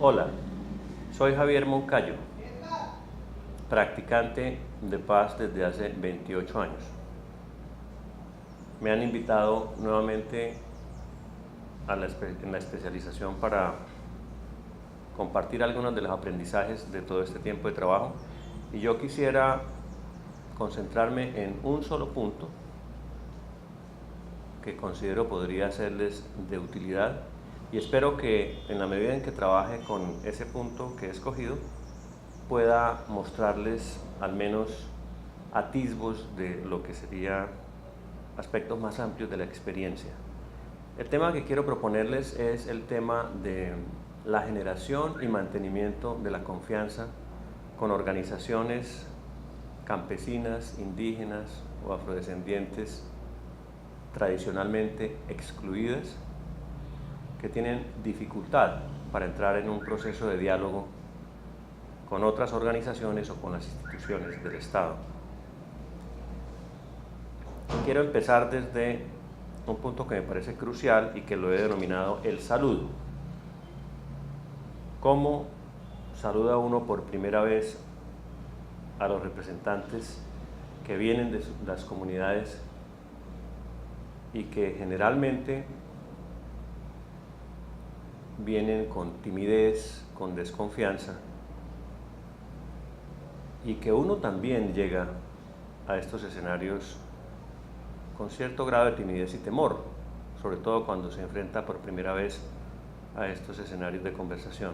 Hola, soy Javier Moncayo, practicante de paz desde hace 28 años. Me han invitado nuevamente en la especialización para compartir algunos de los aprendizajes de todo este tiempo de trabajo, y yo quisiera concentrarme en un solo punto que considero podría serles de utilidad, y espero que en la medida en que trabaje con ese punto que he escogido pueda mostrarles al menos atisbos de lo que serían aspectos más amplios de la experiencia. El tema que quiero proponerles es el tema de la generación y mantenimiento de la confianza con organizaciones campesinas, indígenas o afrodescendientes tradicionalmente excluidas, que tienen dificultad para entrar en un proceso de diálogo con otras organizaciones o con las instituciones del Estado. Quiero empezar desde un punto que me parece crucial y que lo he denominado el saludo. ¿Cómo saluda uno por primera vez a los representantes que vienen de las comunidades y que generalmente vienen con timidez, con desconfianza, y que uno también llega a estos escenarios con cierto grado de timidez y temor, sobre todo cuando se enfrenta por primera vez a estos escenarios de conversación?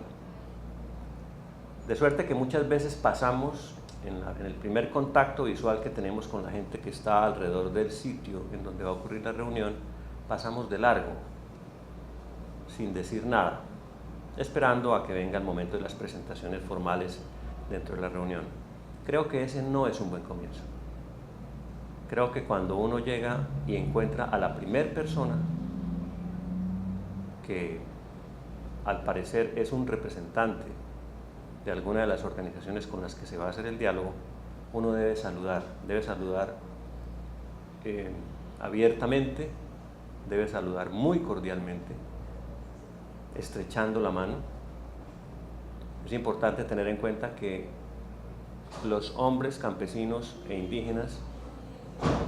De suerte que muchas veces pasamos en el primer contacto visual que tenemos con la gente que está alrededor del sitio en donde va a ocurrir la reunión, pasamos de largo, sin decir nada, esperando a que venga el momento de las presentaciones formales dentro de la reunión. Creo que ese no es un buen comienzo. Creo que cuando uno llega y encuentra a la primer persona que al parecer es un representante de alguna de las organizaciones con las que se va a hacer el diálogo, uno debe saludar abiertamente, debe saludar muy cordialmente, estrechando la mano. Es importante tener en cuenta que los hombres campesinos e indígenas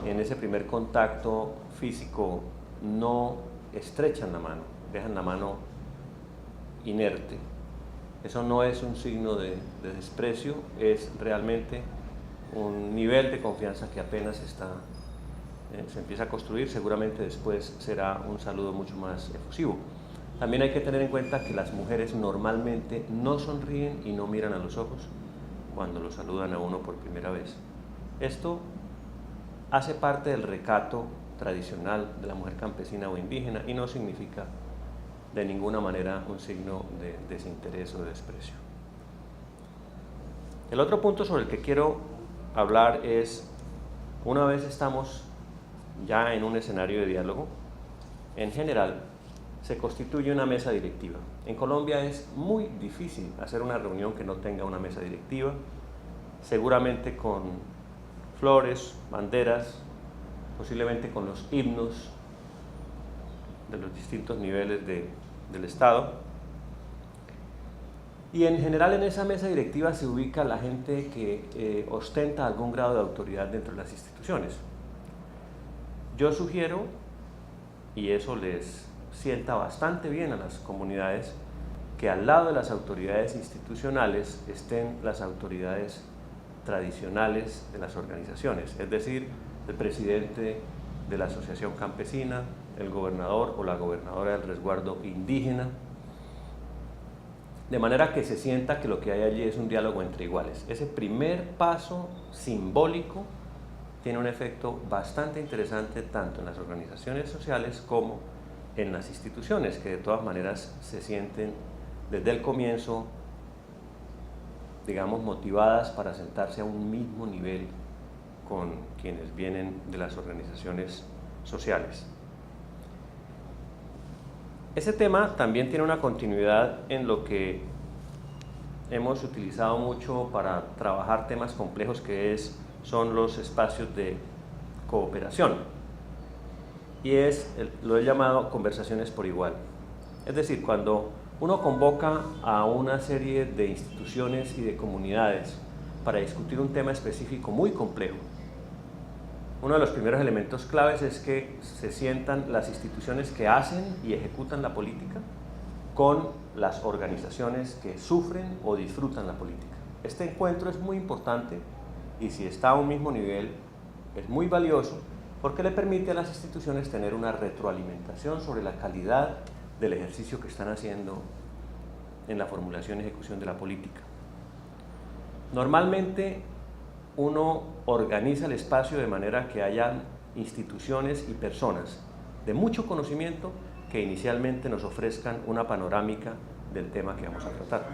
en ese primer contacto físico no estrechan la mano, dejan la mano inerte. Eso no es un signo de desprecio, es realmente un nivel de confianza que apenas se empieza a construir. Seguramente después será un saludo mucho más efusivo. También hay que tener en cuenta que las mujeres normalmente no sonríen y no miran a los ojos cuando lo saludan a uno por primera vez. Esto hace parte del recato tradicional de la mujer campesina o indígena y no significa de ninguna manera un signo de desinterés o de desprecio. El otro punto sobre el que quiero hablar es, una vez estamos ya en un escenario de diálogo, en general se constituye una mesa directiva. En Colombia es muy difícil hacer una reunión que no tenga una mesa directiva, seguramente con flores, banderas, posiblemente con los himnos de los distintos niveles del Estado. Y en general en esa mesa directiva se ubica la gente que ostenta algún grado de autoridad dentro de las instituciones. Yo sugiero, y eso les sienta bastante bien a las comunidades, que al lado de las autoridades institucionales estén las autoridades tradicionales de las organizaciones, es decir, el presidente de la asociación campesina, el gobernador o la gobernadora del resguardo indígena, de manera que se sienta que lo que hay allí es un diálogo entre iguales. Ese primer paso simbólico tiene un efecto bastante interesante tanto en las organizaciones sociales como en las instituciones, que de todas maneras se sienten desde el comienzo, digamos, motivadas para sentarse a un mismo nivel con quienes vienen de las organizaciones sociales. Ese tema también tiene una continuidad en lo que hemos utilizado mucho para trabajar temas complejos, que son los espacios de cooperación, y lo he llamado conversaciones por igual. Es decir, cuando uno convoca a una serie de instituciones y de comunidades para discutir un tema específico muy complejo. Uno de los primeros elementos claves es que se sientan las instituciones que hacen y ejecutan la política con las organizaciones que sufren o disfrutan la política. Este encuentro es muy importante y si está a un mismo nivel es muy valioso porque le permite a las instituciones tener una retroalimentación sobre la calidad del ejercicio que están haciendo en la formulación y ejecución de la política. Normalmente uno organiza el espacio de manera que haya instituciones y personas de mucho conocimiento que inicialmente nos ofrezcan una panorámica del tema que vamos a tratar.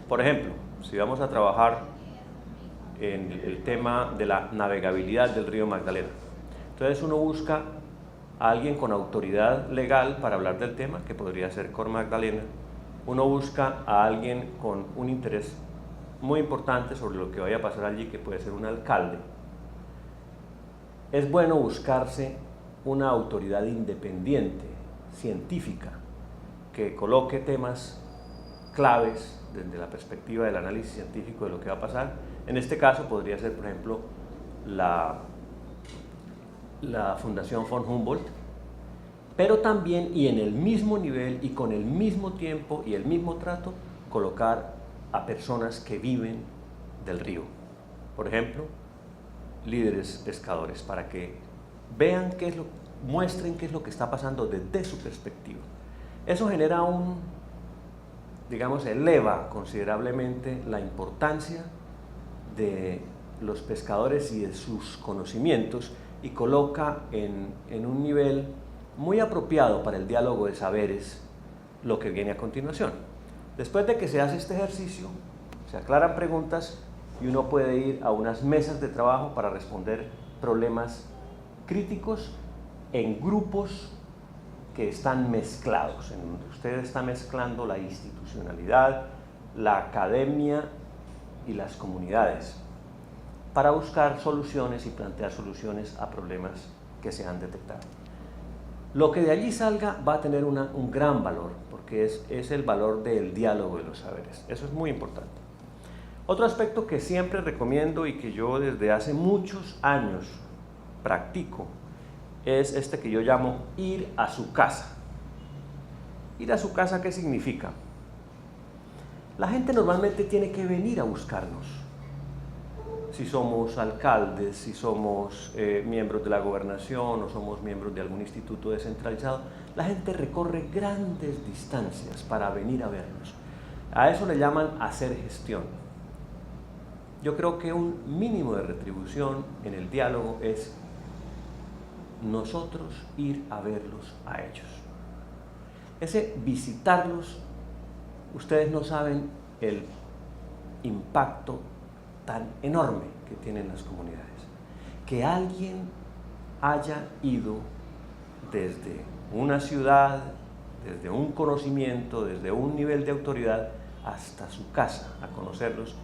Por ejemplo, si vamos a trabajar en el tema de la navegabilidad del río Magdalena, entonces uno busca a alguien con autoridad legal para hablar del tema, que podría ser Cor Magdalena. Uno busca a alguien con un interés muy importante sobre lo que vaya a pasar allí, que puede ser un alcalde. Es bueno buscarse una autoridad independiente, científica, que coloque temas claves desde la perspectiva del análisis científico de lo que va a pasar. En este caso podría ser, por ejemplo, la Fundación von Humboldt, pero también y en el mismo nivel y con el mismo tiempo y el mismo trato, colocar a personas que viven del río. Por ejemplo, líderes pescadores, para que vean muestren qué es lo que está pasando desde su perspectiva. Eso genera eleva considerablemente la importancia de los pescadores y de sus conocimientos y coloca en un nivel muy apropiado para el diálogo de saberes lo que viene a continuación. Después de que se hace este ejercicio, se aclaran preguntas y uno puede ir a unas mesas de trabajo para responder problemas críticos en grupos que están mezclados, en donde usted está mezclando la institucionalidad, la academia y las comunidades, para buscar soluciones y plantear soluciones a problemas que se han detectado. Lo que de allí salga va a tener un gran valor, porque es el valor del diálogo de los saberes. Eso es muy importante. Otro aspecto que siempre recomiendo y que yo desde hace muchos años practico es este que yo llamo ir a su casa. ¿Ir a su casa qué significa? La gente normalmente tiene que venir a buscarnos. Si somos alcaldes, si somos miembros de la gobernación o somos miembros de algún instituto descentralizado, la gente recorre grandes distancias para venir a vernos. A eso le llaman hacer gestión. Yo creo que un mínimo de retribución en el diálogo es nosotros ir a verlos a ellos. Ese visitarlos, ustedes no saben el impacto tan enorme que tienen las comunidades. Que alguien haya ido desde una ciudad, desde un conocimiento, desde un nivel de autoridad hasta su casa a conocerlos,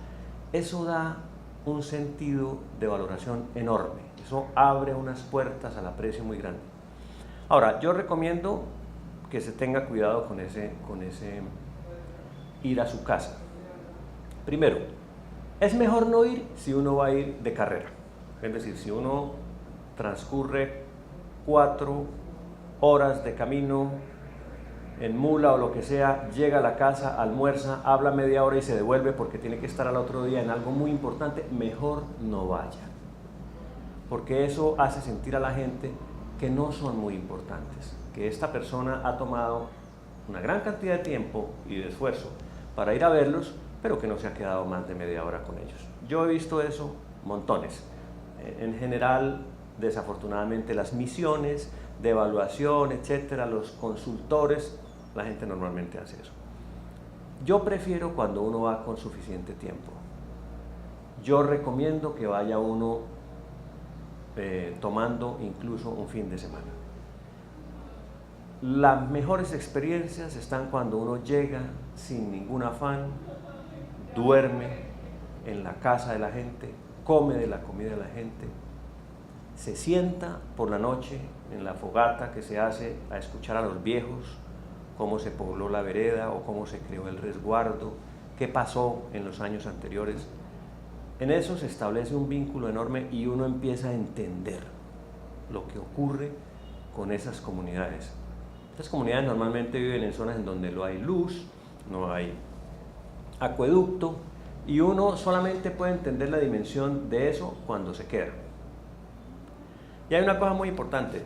eso da un sentido de valoración enorme. Eso abre unas puertas al aprecio muy grande. Ahora, yo recomiendo que se tenga cuidado con ese ir a su casa. Primero, es mejor no ir si uno va a ir de carrera. Es decir, si uno transcurre 4 horas de camino en mula o lo que sea, llega a la casa, almuerza, habla media hora y se devuelve porque tiene que estar al otro día en algo muy importante, mejor no vaya. Porque eso hace sentir a la gente que no son muy importantes, que esta persona ha tomado una gran cantidad de tiempo y de esfuerzo para ir a verlos, pero que no se ha quedado más de media hora con ellos. Yo he visto eso montones. En general, desafortunadamente, las misiones de evaluación, etcétera, los consultores, la gente normalmente hace eso. Yo prefiero cuando uno va con suficiente tiempo. Yo recomiendo que vaya uno tomando incluso un fin de semana. Las mejores experiencias están cuando uno llega sin ningún afán, duerme en la casa de la gente, come de la comida de la gente, se sienta por la noche en la fogata que se hace a escuchar a los viejos cómo se pobló la vereda o cómo se creó el resguardo, qué pasó en los años anteriores. En eso se establece un vínculo enorme y uno empieza a entender lo que ocurre con esas comunidades. Estas comunidades normalmente viven en zonas en donde no hay luz, no hay acueducto, y uno solamente puede entender la dimensión de eso cuando se queda. Y hay una cosa muy importante,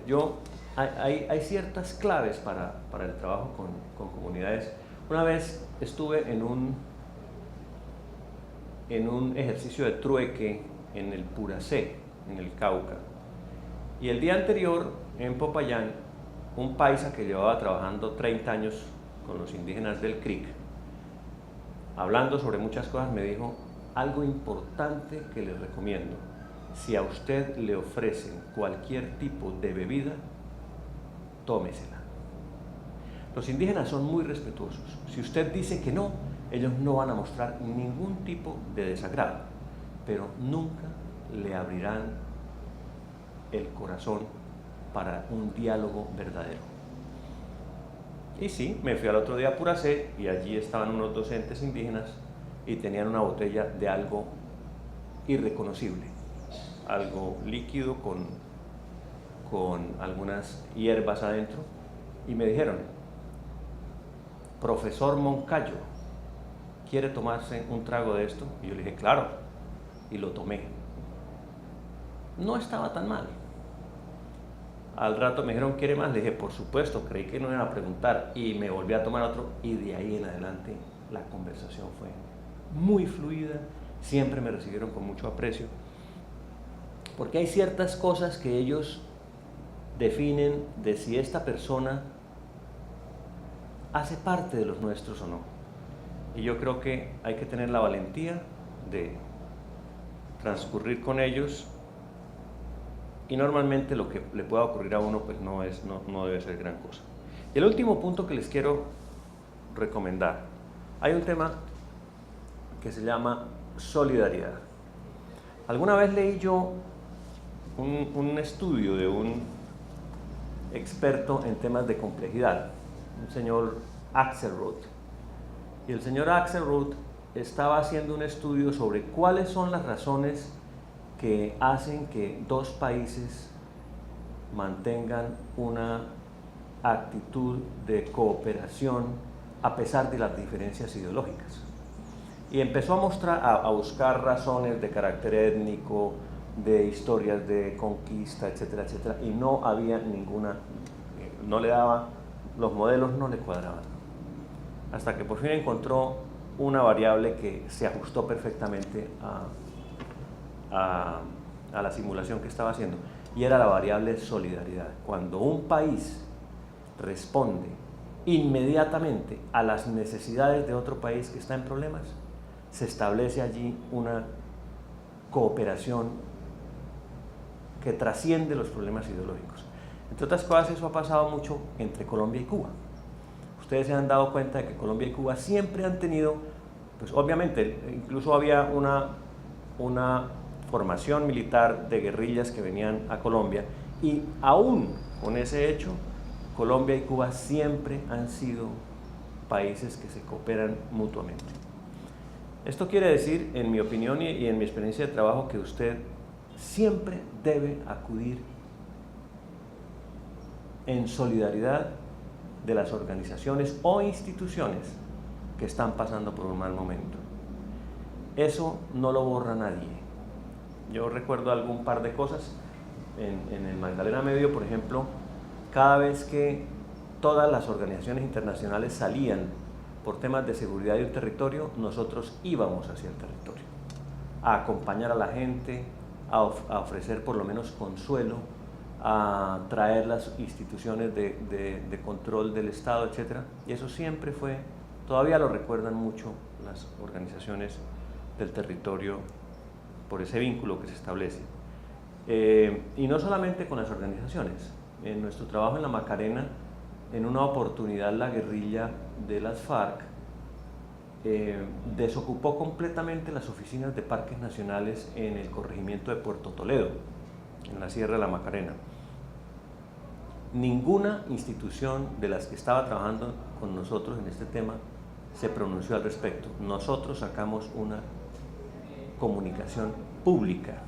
hay ciertas claves para el trabajo con comunidades. Una vez estuve en un ejercicio de trueque en el Puracé, en el Cauca, y el día anterior en Popayán, un paisa que llevaba trabajando 30 años con los indígenas del Creek, hablando sobre muchas cosas, me dijo algo importante que les recomiendo: si a usted le ofrecen cualquier tipo de bebida, tómesela. Los indígenas son muy respetuosos. Si usted dice que no, ellos no van a mostrar ningún tipo de desagrado, pero nunca le abrirán el corazón para un diálogo verdadero. Y sí, me fui al otro día a Puracé y allí estaban unos docentes indígenas y tenían una botella de algo irreconocible, algo líquido con algunas hierbas adentro, y me dijeron: profesor Moncayo, ¿quiere tomarse un trago de esto? Y yo le dije: claro, y lo tomé. No estaba tan mal. Al rato me dijeron: ¿quiere más? Le dije: por supuesto, creí que no iban a preguntar, y me volví a tomar otro, y de ahí en adelante la conversación fue muy fluida, siempre me recibieron con mucho aprecio, porque hay ciertas cosas que ellos definen de si esta persona hace parte de los nuestros o no. Y yo creo que hay que tener la valentía de transcurrir con ellos, y normalmente lo que le pueda ocurrir a uno pues no debe ser gran cosa. Y el último punto que les quiero recomendar, hay un tema que se llama solidaridad. Alguna vez leí yo un estudio de un experto en temas de complejidad, un señor Axelrod, y el señor Axelrod estaba haciendo un estudio sobre cuáles son las razones que hacen que dos países mantengan una actitud de cooperación a pesar de las diferencias ideológicas. Y empezó a buscar razones de carácter étnico, de historias de conquista, etcétera, etcétera, y no había ninguna, no le daba, los modelos no le cuadraban. Hasta que por fin encontró una variable que se ajustó perfectamente a la simulación que estaba haciendo, y era la variable solidaridad. Cuando un país responde inmediatamente a las necesidades de otro país que está en problemas, se establece allí una cooperación que trasciende los problemas ideológicos. Entre otras cosas, eso ha pasado mucho entre Colombia y Cuba. Ustedes se han dado cuenta de que Colombia y Cuba siempre han tenido, pues obviamente, incluso había una formación militar de guerrillas que venían a Colombia, y aún con ese hecho, Colombia y Cuba siempre han sido países que se cooperan mutuamente. Esto quiere decir, en mi opinión y en mi experiencia de trabajo, que usted siempre debe acudir en solidaridad de las organizaciones o instituciones que están pasando por un mal momento. Eso no lo borra nadie. Yo recuerdo algún par de cosas. En el Magdalena Medio, por ejemplo, cada vez que todas las organizaciones internacionales salían por temas de seguridad del territorio, nosotros íbamos hacia el territorio, a acompañar a la gente, a ofrecer por lo menos consuelo, a traer las instituciones de control del Estado, etc. Y eso siempre fue, todavía lo recuerdan mucho las organizaciones del territorio por ese vínculo que se establece. Y no solamente con las organizaciones. En nuestro trabajo en la Macarena, en una oportunidad la guerrilla de las FARC desocupó completamente las oficinas de parques nacionales en el corregimiento de Puerto Toledo, en la Sierra de la Macarena. ninguna institución de las que estaba trabajando con nosotros en este tema se pronunció al respecto. Nosotros sacamos una comunicación pública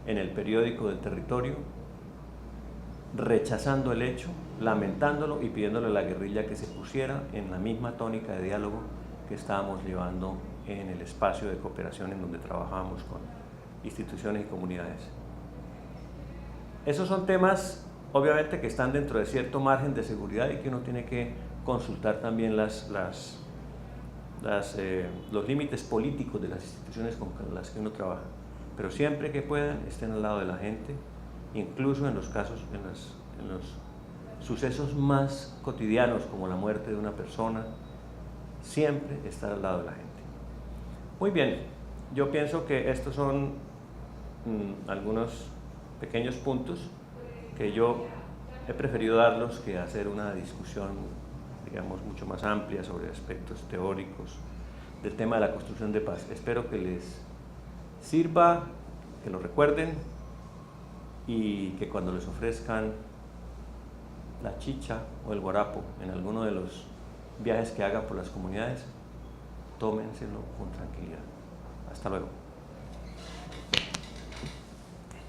en el periódico del territorio, rechazando el hecho, lamentándolo y pidiéndole a la guerrilla que se pusiera en la misma tónica de diálogo que estábamos llevando en el espacio de cooperación en donde trabajábamos con instituciones y comunidades. Esos son temas, obviamente, que están dentro de cierto margen de seguridad y que uno tiene que consultar también los límites políticos de las instituciones con las que uno trabaja. Pero siempre que puedan, estén al lado de la gente, incluso en los casos, en los sucesos más cotidianos, como la muerte de una persona, siempre estar al lado de la gente. Muy bien, yo pienso que estos son algunos pequeños puntos que yo he preferido darlos que hacer una discusión, digamos, mucho más amplia sobre aspectos teóricos del tema de la construcción de paz. Espero que les sirva, que lo recuerden y que cuando les ofrezcan la chicha o el guarapo en alguno de los viajes que hagan por las comunidades, tómenselo con tranquilidad. Hasta luego.